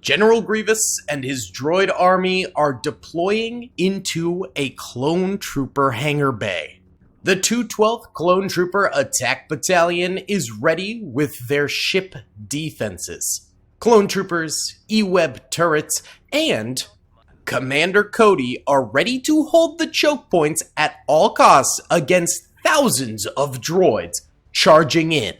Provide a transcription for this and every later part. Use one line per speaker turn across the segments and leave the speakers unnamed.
General Grievous and his droid army are deploying into a clone trooper hangar bay. The 212th Clone Trooper Attack Battalion is ready with their ship defenses. Clone troopers, E-Web turrets, and Commander Cody are ready to hold the choke points at all costs against thousands of droids charging in.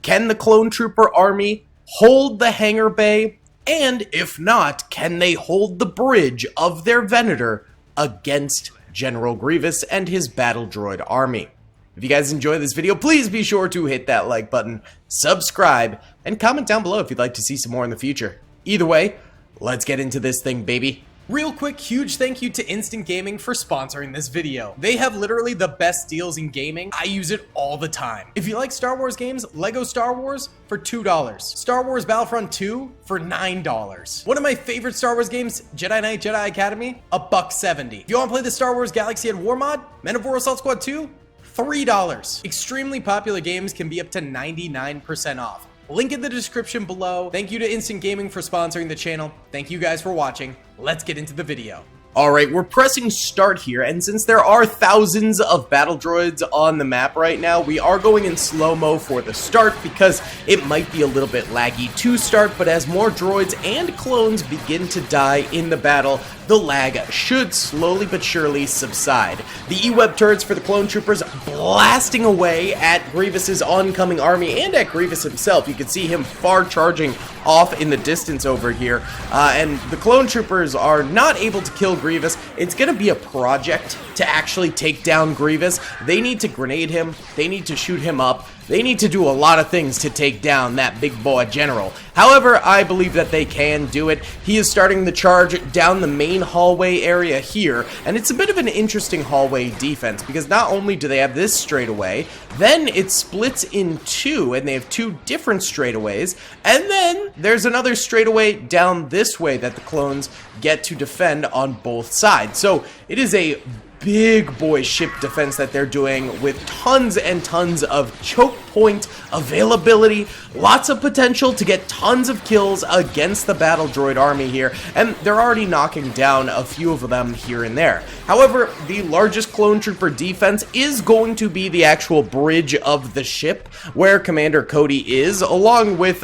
Can the Clone Trooper army hold the hangar bay? And if not, can they hold the bridge of their venator against General Grievous and his battle droid army? If you guys enjoy this video, please be sure to hit that like button, subscribe, and comment down below if you'd like to see some more in the future. Either way, let's get into this thing, baby. Real quick, huge thank you to Instant Gaming for sponsoring this video. They have literally the best deals in gaming. I use it all the time. If you like Star Wars games, Lego Star Wars for $2. Star Wars Battlefront 2 for $9. One of my favorite Star Wars games, Jedi Knight Jedi Academy, $1.70. If you want to play the Star Wars Galaxy at War mod, Men of War Assault Squad 2, $3. Extremely popular games can be up to 99% off. Link in the description below. Thank you to Instant Gaming for sponsoring the channel. Thank you guys for watching. Let's get into the video. Alright, we're pressing start here, and since there are thousands of battle droids on the map right now, we are going in slow-mo for the start because it might be a little bit laggy to start, but as more droids and clones begin to die in the battle, the lag should slowly but surely subside. The E-Web turrets for the clone troopers blasting away at Grievous's oncoming army and at Grievous himself. You can see him far charging off in the distance over here, and the clone troopers are not able to kill Grievous. It's gonna be a project to actually take down Grievous. They need to grenade him, they need to shoot him up, they need to do a lot of things to take down that big boy general. However, I believe that they can do it. He is starting the charge down the main hallway area here, and it's a bit of an interesting hallway defense because not only do they have this straightaway, then it splits in two, and they have two different straightaways, and then there's another straightaway down this way that the clones get to defend on both sides. So it is a big boy ship defense that they're doing with tons and tons of choke point availability, lots of potential to get tons of kills against the battle droid army here, and they're already knocking down a few of them here and there. However, the largest clone trooper defense is going to be the actual bridge of the ship where Commander Cody is, along with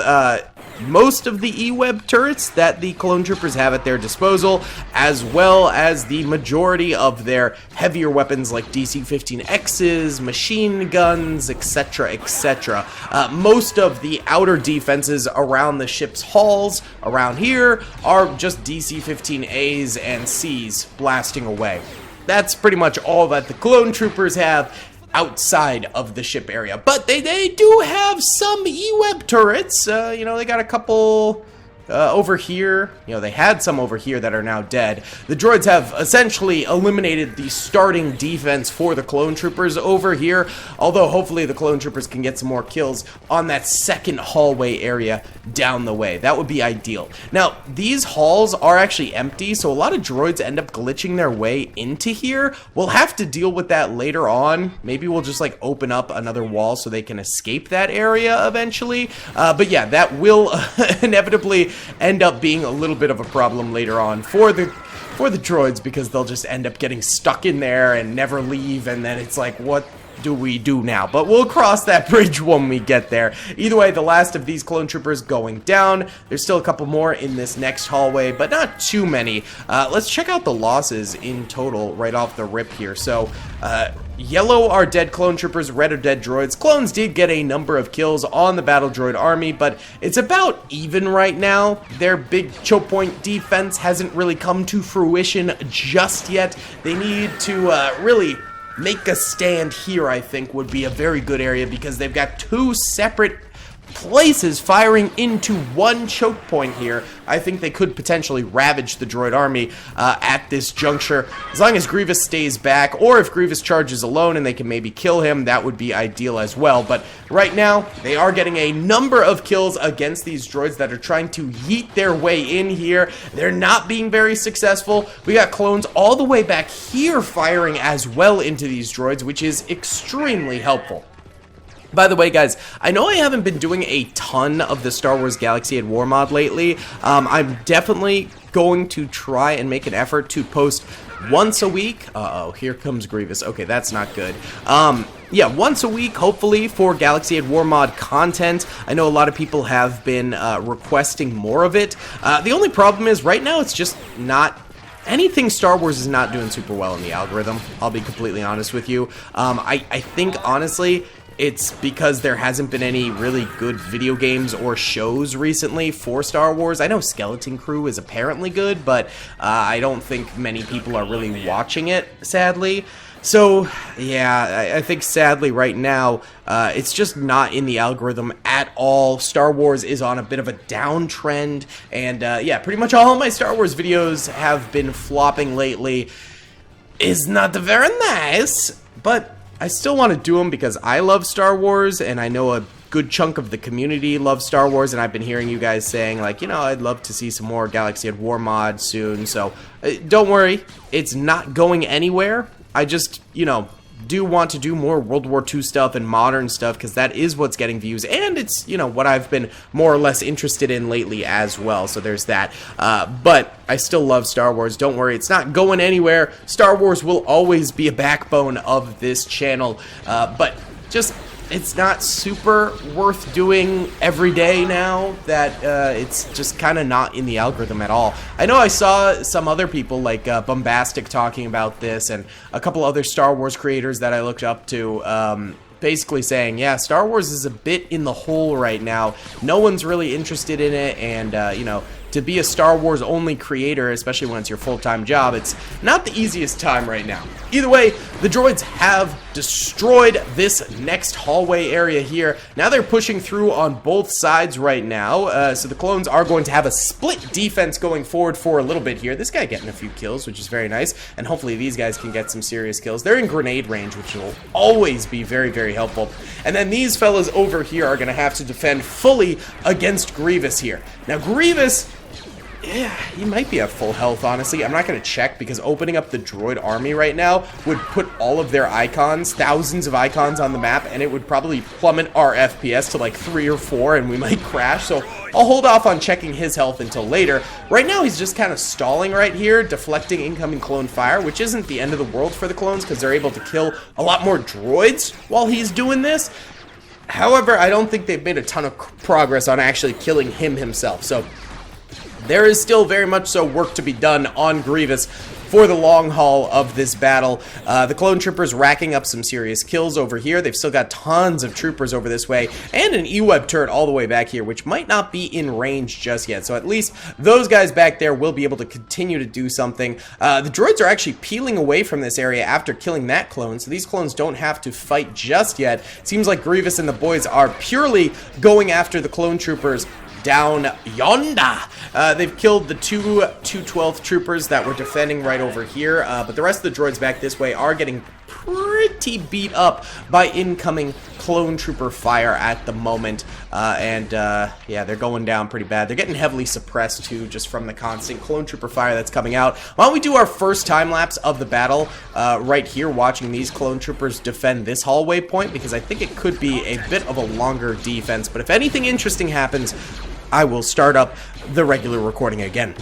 most of the E-Web turrets that the clone troopers have at their disposal, as well as the majority of their heavier weapons like DC-15Xs, machine guns, etc., etc. Most of the outer defenses around the ship's hulls around here are just DC-15As and Cs blasting away. That's pretty much all that the clone troopers have outside of the ship area, but they do have some E-Web turrets. You know, they got a couple over here. You know, they had some over here that are now dead. The droids have essentially eliminated the starting defense for the clone troopers over here, although hopefully the clone troopers can get some more kills on that second hallway area down the way. That would be ideal. Now, these halls are actually empty, so a lot of droids end up glitching their way into here. We'll have to deal with that later on. Maybe we'll just like open up another wall so they can escape that area eventually. But yeah, that will inevitably end up being a little bit of a problem later on for the droids, because they'll just end up getting stuck in there and never leave, and then it's like, what do we do now? But we'll cross that bridge when we get there. Either way, the last of these clone troopers going down. There's still a couple more in this next hallway, but not too many. Let's check out the losses in total right off the rip here. So yellow are dead clone troopers, red are dead droids. Clones did get a number of kills on the battle droid army, but it's about even right now. Their big choke point defense hasn't really come to fruition just yet. They need to really make a stand here, I think, would be a very good area, because they've got two separate places firing into one choke point here. I think they could potentially ravage the droid army at this juncture. As long as Grievous stays back, or if Grievous charges alone and they can maybe kill him, that would be ideal as well. But right now, they are getting a number of kills against these droids that are trying to yeet their way in here. They're not being very successful. We got clones all the way back here firing as well into these droids, which is extremely helpful. By the way, guys, I know I haven't been doing a ton of the Star Wars Galaxy at War mod lately. I'm definitely going to try and make an effort to post once a week. Uh-oh, here comes Grievous. Okay, that's not good. Yeah, once a week, hopefully, for Galaxy at War mod content. I know a lot of people have been requesting more of it. The only problem is, right now, it's just not... Anything Star Wars is not doing super well in the algorithm. I'll be completely honest with you. I think, honestly... It's because there hasn't been any really good video games or shows recently for Star Wars. I know Skeleton Crew is apparently good, but I don't think many people are really watching it, sadly. So, yeah, I think sadly right now, it's just not in the algorithm at all. Star Wars is on a bit of a downtrend, and yeah, pretty much all of my Star Wars videos have been flopping lately. Is not very nice, but... I still want to do them because I love Star Wars, and I know a good chunk of the community loves Star Wars, and I've been hearing you guys saying, like, you know, I'd love to see some more Galaxy at War mod soon, so don't worry, it's not going anywhere. I just, you know, do want to do more World War II stuff and modern stuff, because that is what's getting views, and it's, you know, what I've been more or less interested in lately as well, so there's that. But I still love Star Wars. Don't worry, it's not going anywhere. Star Wars will always be a backbone of this channel, but just... It's not super worth doing every day now that it's just kind of not in the algorithm at all. I know I saw some other people like Bombastic talking about this, and a couple other Star Wars creators that I looked up to basically saying, yeah, Star Wars is a bit in the hole right now. No one's really interested in it, and, you know, to be a Star Wars only creator, especially when it's your full-time job, it's not the easiest time right now. Either way, the droids have destroyed this next hallway area here. Now they're pushing through on both sides right now, so the clones are going to have a split defense going forward for a little bit here. This guy getting a few kills, which is very nice, and hopefully these guys can get some serious kills. They're in grenade range, which will always be very, very helpful. And then these fellas over here are going to have to defend fully against Grievous here. Now Grievous... yeah, he might be at full health, honestly. I'm not going to check because opening up the droid army right now would put all of their icons, thousands of icons on the map, and it would probably plummet our FPS to like 3 or 4, and we might crash. So I'll hold off on checking his health until later. Right now, he's just kind of stalling right here, deflecting incoming clone fire, which isn't the end of the world for the clones because they're able to kill a lot more droids while he's doing this. However, I don't think they've made a ton of progress on actually killing him himself. So there is still very much so work to be done on Grievous for the long haul of this battle. The clone troopers racking up some serious kills over here. They've still got tons of troopers over this way, and an E-Web turret all the way back here, which might not be in range just yet. So at least those guys back there will be able to continue to do something. The droids are actually peeling away from this area after killing that clone, so these clones don't have to fight just yet. Seems like Grievous and the boys are purely going after the clone troopers down yonder. They've killed the two 212th troopers that were defending right over here, but the rest of the droids back this way are getting pretty beat up by incoming clone trooper fire at the moment, yeah, they're going down pretty bad. They're getting heavily suppressed too, just from the constant clone trooper fire that's coming out. Why don't we do our first time lapse of the battle right here, watching these clone troopers defend this hallway point, because I think it could be a bit of a longer defense, but if anything interesting happens, I will start up the regular recording again.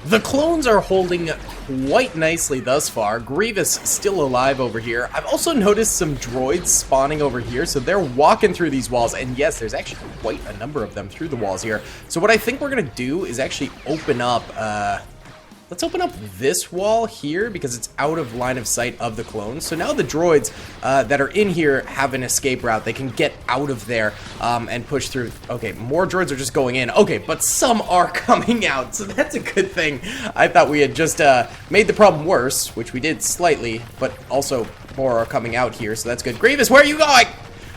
The clones are holding quite nicely thus far. Grievous still alive over here. I've also noticed some droids spawning over here, so they're walking through these walls, and yes, there's actually quite a number of them through the walls here. So what I think we're gonna do is actually open up, let's open up this wall here because it's out of line of sight of the clones. So now the droids that are in here have an escape route. They can get out of there and push through. Okay, more droids are just going in. Okay, but some are coming out, so that's a good thing. I thought we had just made the problem worse, which we did slightly, but also more are coming out here, so that's good. Grievous, where are you going?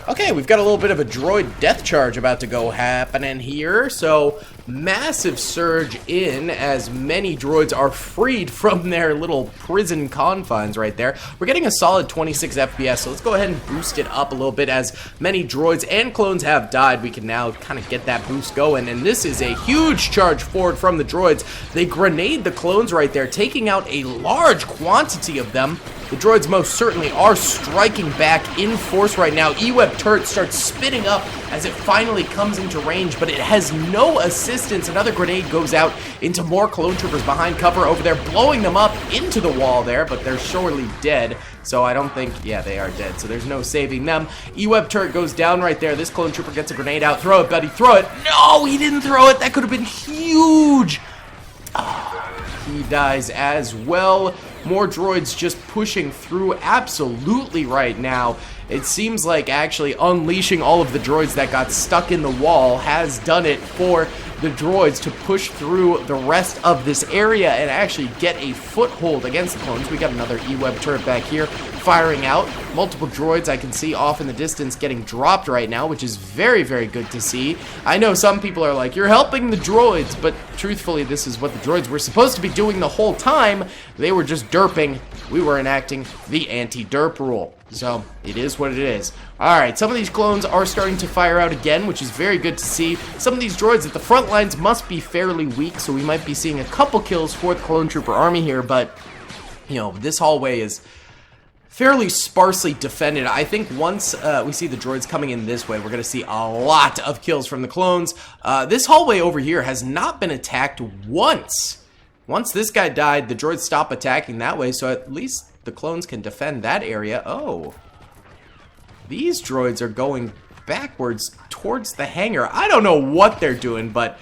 Okay, we've got a little bit of a droid death charge about to go happening here, so massive surge in as many droids are freed from their little prison confines right there. We're getting a solid 26 FPS, so let's go ahead and boost it up a little bit. As many droids and clones have died, we can now kind of get that boost going, and this is a huge charge forward from the droids. They grenade the clones right there, taking out a large quantity of them. The droids most certainly are striking back in force right now. E-Web turret starts spinning up as it finally comes into range, but it has no assistance. Another grenade goes out into more clone troopers behind cover over there, blowing them up into the wall there, but they're surely dead. So I don't think, yeah, they are dead, so there's no saving them. E-Web turret goes down right there. This clone trooper gets a grenade out. Throw it, buddy, throw it. No, he didn't throw it. That could have been huge. He dies as well. More droids just pushing through absolutely right now. It seems like actually unleashing all of the droids that got stuck in the wall has done it for the droids to push through the rest of this area and actually get a foothold against the clones. We got another E-Web turret back here firing out. Multiple droids I can see off in the distance getting dropped right now, which is very, very good to see. I know some people are like, you're helping the droids, but truthfully, this is what the droids were supposed to be doing the whole time. They were just derping. We were enacting the anti-derp rule. So, it is what it is. Alright, some of these clones are starting to fire out again, which is very good to see. Some of these droids at the front lines must be fairly weak, so we might be seeing a couple kills for the clone trooper army here, but, you know, this hallway is fairly sparsely defended. I think once we see the droids coming in this way, we're going to see a lot of kills from the clones. This hallway over here has not been attacked once. Once this guy died, the droids stop attacking that way, so at least the clones can defend that area. Oh. These droids are going backwards towards the hangar. I don't know what they're doing, but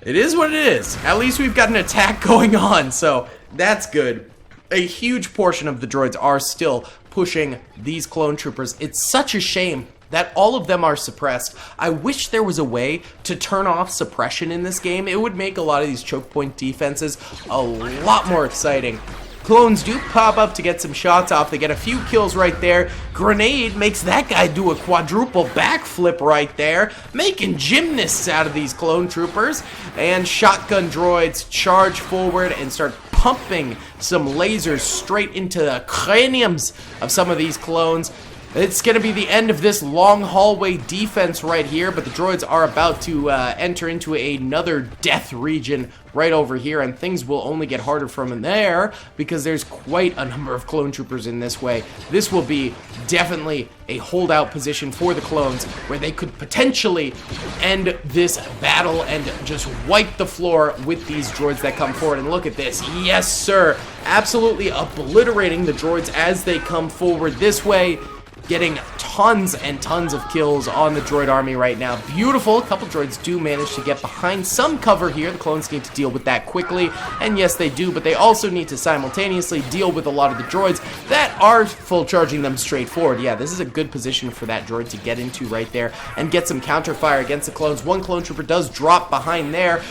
it is what it is. At least we've got an attack going on, so that's good. A huge portion of the droids are still pushing these clone troopers. It's such a shame that all of them are suppressed. I wish there was a way to turn off suppression in this game. It would make a lot of these choke point defenses a lot more exciting. Clones do pop up to get some shots off. They get a few kills right there. Grenade makes that guy do a quadruple backflip right there, making gymnasts out of these clone troopers. And shotgun droids charge forward and start pumping some lasers straight into the craniums of some of these clones. It's going to be the end of this long hallway defense right here, but the droids are about to enter into another death region right over here, and things will only get harder from there because there's quite a number of clone troopers in this way. This will be definitely a holdout position for the clones where they could potentially end this battle and just wipe the floor with these droids that come forward. And look at this. Yes, sir. Absolutely obliterating the droids as they come forward this way. Getting tons and tons of kills on the droid army right now. Beautiful. A couple droids do manage to get behind some cover here. The clones need to deal with that quickly. And yes, they do, but they also need to simultaneously deal with a lot of the droids that are full charging them straight forward. Yeah, this is a good position for that droid to get into right there and get some counter fire against the clones. One clone trooper does drop behind there.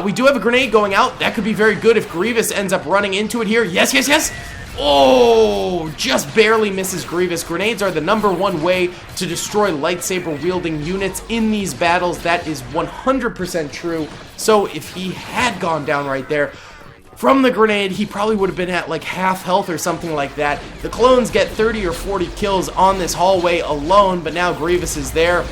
We do have a grenade going out. That could be very good if Grievous ends up running into it here. Yes, yes, yes. Oh, just barely misses Grievous. Grenades are the #1 way to destroy lightsaber-wielding units in these battles. That is 100% true. So if he had gone down right there from the grenade, he probably would have been at like half health or something like that. The clones get 30 or 40 kills on this hallway alone, but now Grievous is there,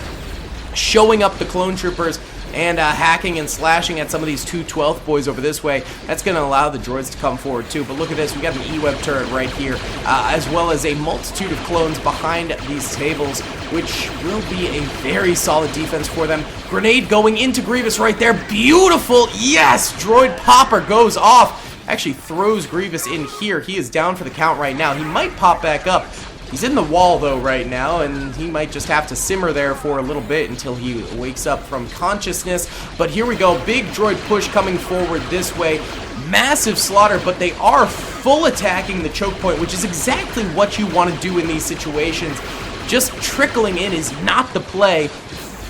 showing up the clone troopers and hacking and slashing at some of these 212th boys over this way. That's going to allow the droids to come forward too. But look at this, we got an E-Web turret right here, as well as a multitude of clones behind these tables, which will be a very solid defense for them. Grenade going into Grievous right there. Beautiful. Yes, droid popper goes off. Actually throws Grievous in here. He is down for the count right now. He might pop back up. He's in the wall, though, right now, and he might just have to simmer there for a little bit until he wakes up from consciousness. But here we go. Big droid push coming forward this way. Massive slaughter, but they are full attacking the choke point, which is exactly what you want to do in these situations. Just trickling in is not the play.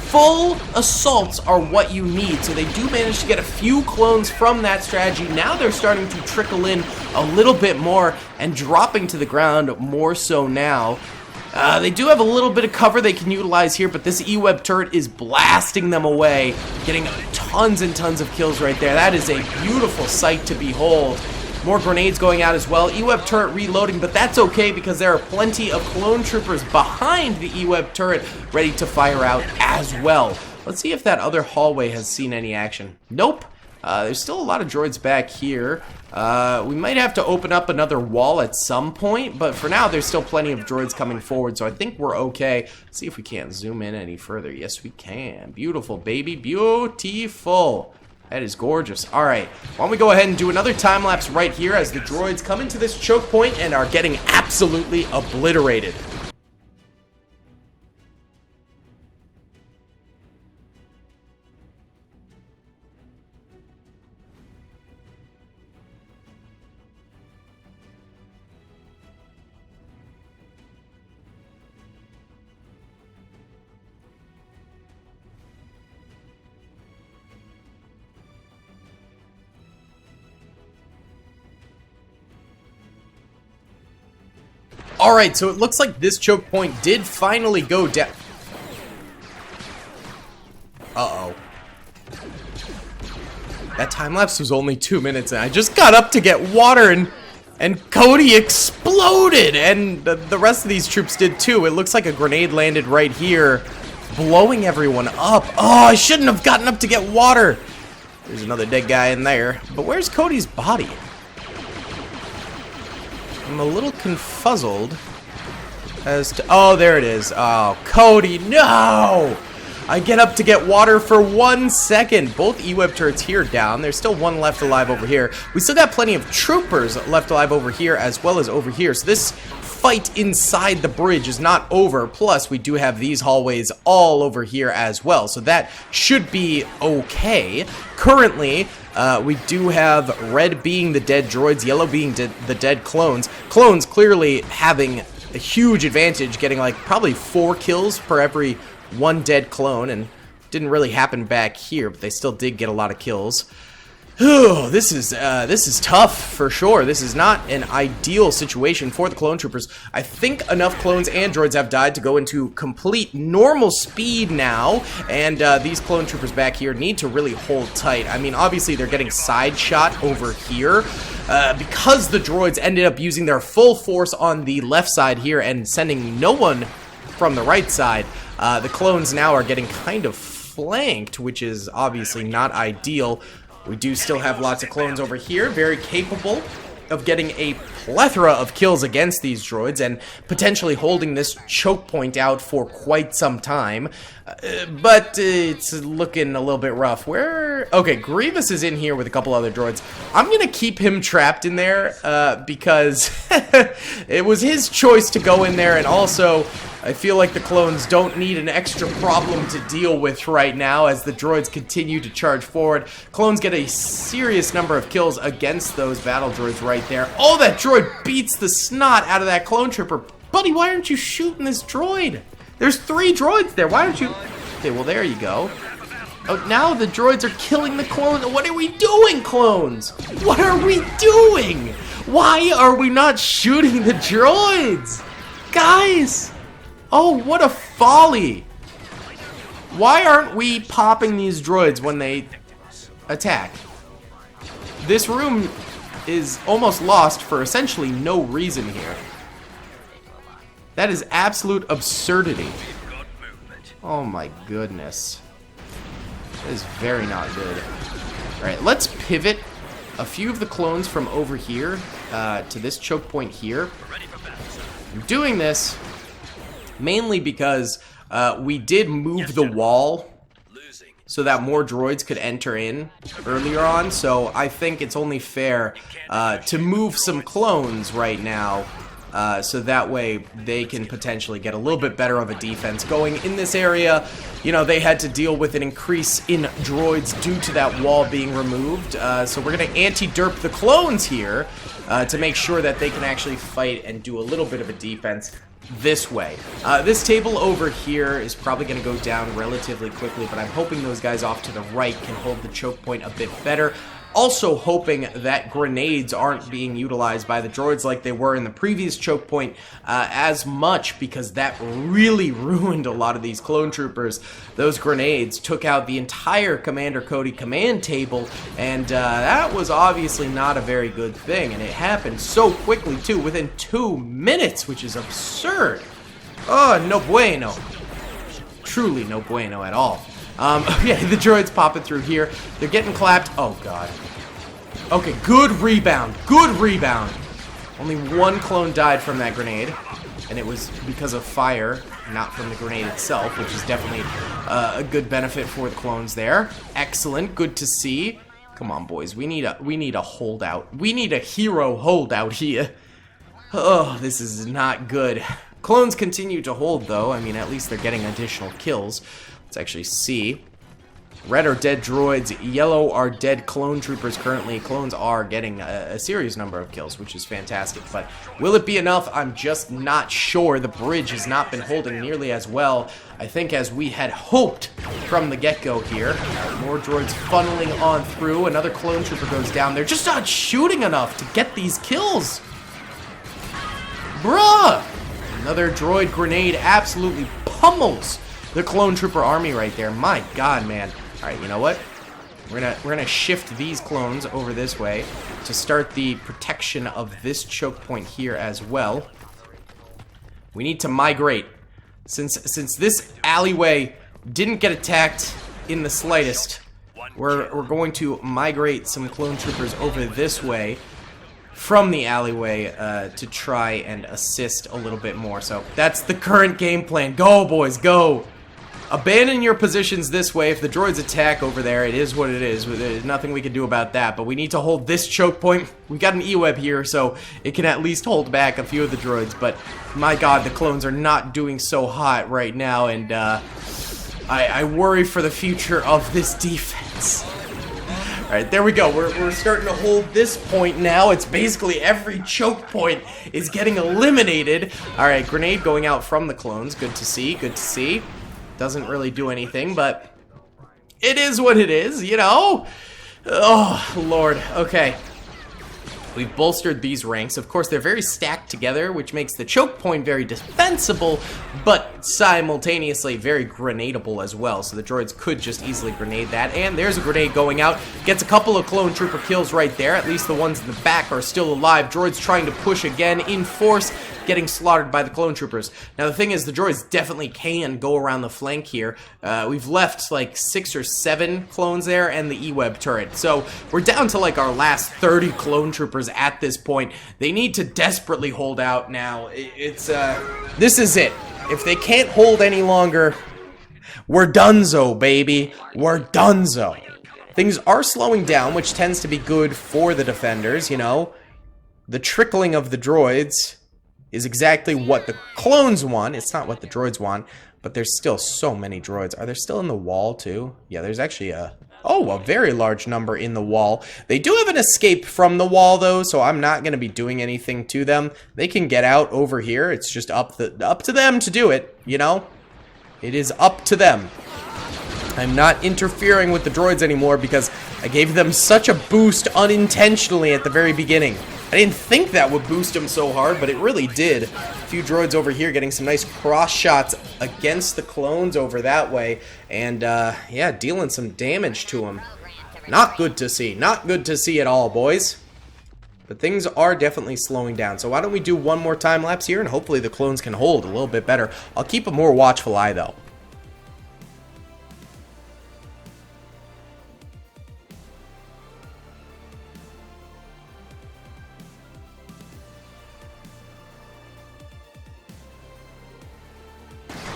Full assaults are what you need, so they do manage to get a few clones from that strategy. Now they're starting to trickle in a little bit more and dropping to the ground more so now. They do have a little bit of cover they can utilize here, but this E-Web turret is blasting them away, getting tons and tons of kills right there. That is a beautiful sight to behold. More grenades going out as well. E-Web turret reloading, but that's okay because there are plenty of clone troopers behind the E-Web turret ready to fire out as well. Let's see if that other hallway has seen any action. Nope. There's still a lot of droids back here. We might have to open up another wall at some point, but for now there's still plenty of droids coming forward, so I think we're okay. Let's see if we can't zoom in any further. Yes, we can. Beautiful, baby. Beautiful. That is gorgeous. Alright, why don't we go ahead and do another time lapse right here as the droids come into this choke point and are getting absolutely obliterated. Alright, so it looks like this choke point did finally go down. Uh-oh. That time lapse was only 2 minutes and I just got up to get water and Cody exploded, and the rest of these troops did too. It looks like a grenade landed right here, blowing everyone up. Oh, I shouldn't have gotten up to get water. There's another dead guy in there. But where's Cody's body? I'm a little confuzzled as to... Oh, there it is. Oh, Cody, no! I get up to get water for 1 second. Both E-Web turrets here down. There's still one left alive over here. We still got plenty of troopers left alive over here as well as over here. So this fight inside the bridge is not over. Plus, we do have these hallways all over here as well. So that should be okay. Currently... we do have red being the dead droids, yellow being the dead clones. Clones clearly having a huge advantage, getting like probably 4 kills per every 1 dead clone, and didn't really happen back here, but they still did get a lot of kills. Oh, this is tough for sure. This is not an ideal situation for the clone troopers. I think enough clones and droids have died to go into complete normal speed now, and these clone troopers back here need to really hold tight. I mean, obviously they're getting side shot over here because the droids ended up using their full force on the left side here and sending no one from the right side. The clones now are getting kind of flanked, which is obviously not ideal. We do still have lots of clones over here, very capable of getting a plethora of kills against these droids and potentially holding this choke point out for quite some time. But it's looking a little bit rough. Okay, Grievous is in here with a couple other droids. I'm gonna keep him trapped in there because it was his choice to go in there, and also I feel like the clones don't need an extra problem to deal with right now as the droids continue to charge forward. Clones get a serious number of kills against those battle droids right there. Oh, that droid beats the snot out of that clone trooper. Buddy, why aren't you shooting this droid? There's 3 droids there. Why aren't you... Okay, well, there you go. Oh, now the droids are killing the clones. What are we doing, clones? What are we doing? Why are we not shooting the droids? Guys! Oh, what a folly! Why aren't we popping these droids when they attack? This room is almost lost for essentially no reason here. That is absolute absurdity. Oh my goodness. That is very not good. Alright, let's pivot a few of the clones from over here to this choke point here. I'm doing this mainly because we did move the wall so that more droids could enter in earlier on. So I think it's only fair to move some clones right now so that way they can potentially get a little bit better of a defense going in this area. You know, they had to deal with an increase in droids due to that wall being removed. So we're going to anti-derp the clones here to make sure that they can actually fight and do a little bit of a defense this way. This table over here is probably going to go down relatively quickly, but I'm hoping those guys off to the right can hold the choke point a bit better. also hoping that grenades aren't being utilized by the droids like they were in the previous choke point as much, because that really ruined a lot of these clone troopers. Those grenades took out the entire Commander Cody command table, and that was obviously not a very good thing, and it happened so quickly too, within 2 minutes, which is absurd. Oh, no bueno. Truly no bueno at all. Yeah, the droids popping through here. They're getting clapped. Oh, God. Okay, good rebound. Good rebound. Only one clone died from that grenade, and it was because of fire, not from the grenade itself, which is definitely a good benefit for the clones there. Excellent. Good to see. Come on, boys. We need a holdout. We need a hero holdout here. Oh, this is not good. Clones continue to hold, though. I mean, at least they're getting additional kills. Let's actually see. Red are dead droids. Yellow are dead clone troopers currently. Clones are getting a serious number of kills, which is fantastic. But will it be enough? I'm just not sure. The bridge has not been holding nearly as well, I think, as we had hoped from the get-go here. More droids funneling on through. Another clone trooper goes down. They're just not shooting enough to get these kills. Bruh! Another droid grenade absolutely pummels the clone trooper army right there. My God, man. All right, you know what? We're gonna shift these clones over this way to start the protection of this choke point here as well. We need to migrate. Since this alleyway didn't get attacked in the slightest, we're going to migrate some clone troopers over this way from the alleyway to try and assist a little bit more. So that's the current game plan. Go, boys, go! Abandon your positions this way. If the droids attack over there, it is what it is. There's nothing we can do about that, but we need to hold this choke point. We got an E-web here, so it can at least hold back a few of the droids, but my God, the clones are not doing so hot right now, and I worry for the future of this defense. Alright, there we go. We're starting to hold this point now. It's basically every choke point is getting eliminated. Alright, grenade going out from the clones. Good to see, good to see. Doesn't really do anything, but it is what it is, you know? Oh, Lord. Okay. We've bolstered these ranks. Of course, they're very stacked together, which makes the choke point very defensible, but simultaneously very grenadable as well. So the droids could just easily grenade that. And there's a grenade going out. Gets a couple of clone trooper kills right there. At least the ones in the back are still alive. Droids trying to push again in force, getting slaughtered by the clone troopers. Now the thing is, the droids definitely can go around the flank here. We've left like 6 or 7 clones there and the E-web turret. So we're down to like our last 30 clone troopers at this point. They need to desperately hold out now. This is it. If they can't hold any longer, we're donezo, baby. We're donezo. Things are slowing down, which tends to be good for the defenders, you know. The trickling of the droids is exactly what the clones want. It's not what the droids want, but there's still so many droids. Are there still in the wall too? Yeah, there's actually a very large number in the wall. They do have an escape from the wall though, so I'm not going to be doing anything to them. They can get out over here. It's just up to them to do it, you know? It is up to them. I'm not interfering with the droids anymore because I gave them such a boost unintentionally at the very beginning. I didn't think that would boost them so hard, but it really did. A few droids over here getting some nice cross shots against the clones over that way. And, yeah, dealing some damage to them. Not good to see. Not good to see at all, boys. But things are definitely slowing down. So why don't we do one more time lapse here, and hopefully the clones can hold a little bit better. I'll keep a more watchful eye, though.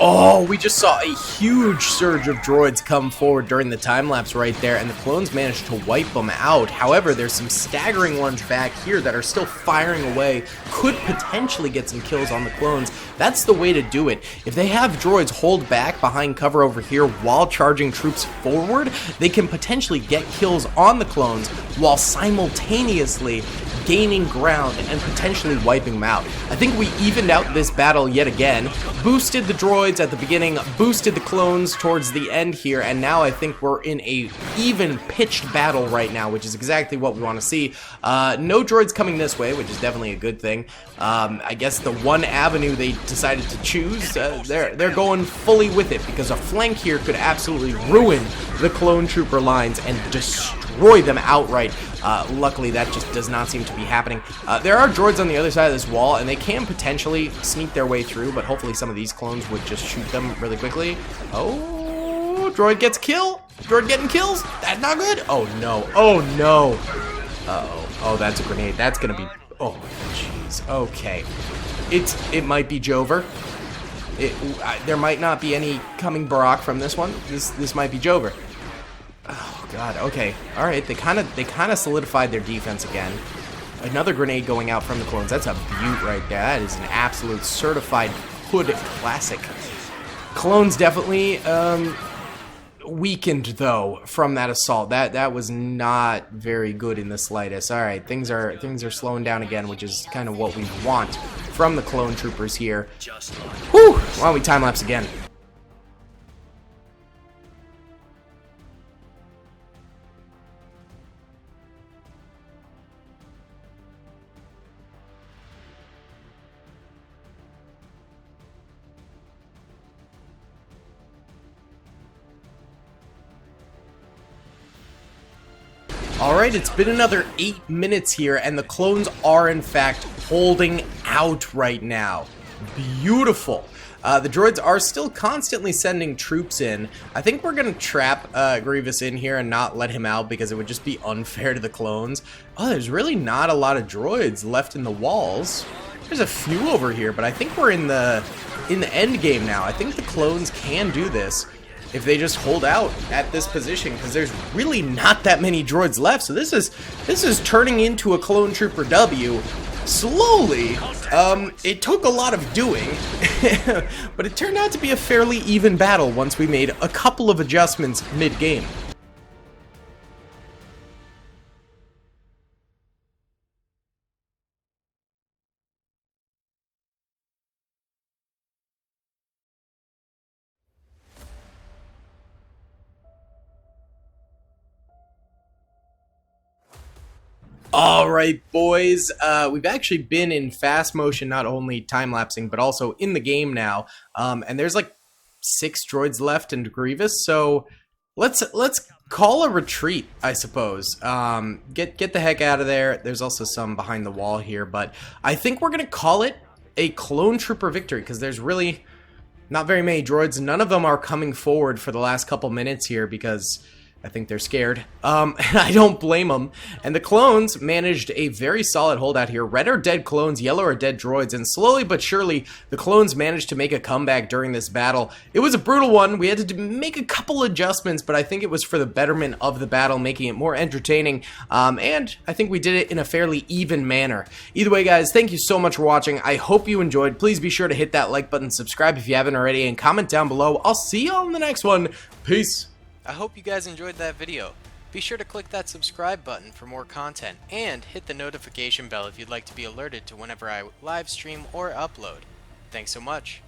Oh, we just saw a huge surge of droids come forward during the time-lapse right there, and the clones managed to wipe them out. However, there's some staggering ones back here that are still firing away, could potentially get some kills on the clones. That's the way to do it. If they have droids hold back behind cover over here while charging troops forward, they can potentially get kills on the clones while simultaneously gaining ground and potentially wiping them out. I think we evened out this battle yet again, boosted the droids at the beginning, boosted the clones towards the end here, and now I think we're in a even pitched battle right now, which is exactly what we want to see. No droids coming this way, which is definitely a good thing. I guess the one avenue they decided to choose, they're going fully with it, because a flank here could absolutely ruin the clone trooper lines and destroy them outright. Luckily, that just does not seem to be happening. There are droids on the other side of this wall, and they can potentially sneak their way through, but hopefully some of these clones would just shoot them really quickly. Oh, droid gets kill. Droid getting kills. That's not good. Oh, no. Oh, no. Uh-oh. Oh, that's a grenade. That's going to be... Oh, jeez. Okay. It might be Jover. There might not be any coming Barack from this one. This might be Jover. Oh god. Okay. All right. They kind of solidified their defense again. Another grenade going out from the clones. That's a beaut right there. That is an absolute certified hood classic. Clones definitely weakened though from that assault. That was not very good in the slightest. All right. Things are slowing down again, which is kind of what we want from the clone troopers here. Whew! Why don't we time lapse again? Alright, it's been another 8 minutes here, and the clones are, in fact, holding out right now. Beautiful. The droids are still constantly sending troops in. I think we're going to trap Grievous in here and not let him out, because it would just be unfair to the clones. Oh, there's really not a lot of droids left in the walls. There's a few over here, but I think we're in the end game now. I think the clones can do this if they just hold out at this position, because there's really not that many droids left. So this is turning into a clone trooper W slowly. It took a lot of doing, but it turned out to be a fairly even battle once we made a couple of adjustments mid-game. Alright boys, we've actually been in fast motion, not only time-lapsing, but also in the game now, and there's like 6 droids left and Grievous, so let's call a retreat, I suppose. Get the heck out of there. There's also some behind the wall here, but I think we're gonna call it a clone trooper victory, because there's really not very many droids. None of them are coming forward for the last couple minutes here, because I think they're scared, and I don't blame them. And the clones managed a very solid holdout here. Red are dead clones, yellow are dead droids, and slowly but surely, the clones managed to make a comeback during this battle. It was a brutal one. We had to make a couple adjustments, but I think it was for the betterment of the battle, making it more entertaining, and I think we did it in a fairly even manner. Either way, guys, thank you so much for watching. I hope you enjoyed. Please be sure to hit that like button, subscribe if you haven't already, and comment down below. I'll see y'all in the next one. Peace.
I hope you guys enjoyed that video. Be sure to click that subscribe button for more content, and hit the notification bell if you'd like to be alerted to whenever I live stream or upload. Thanks so much.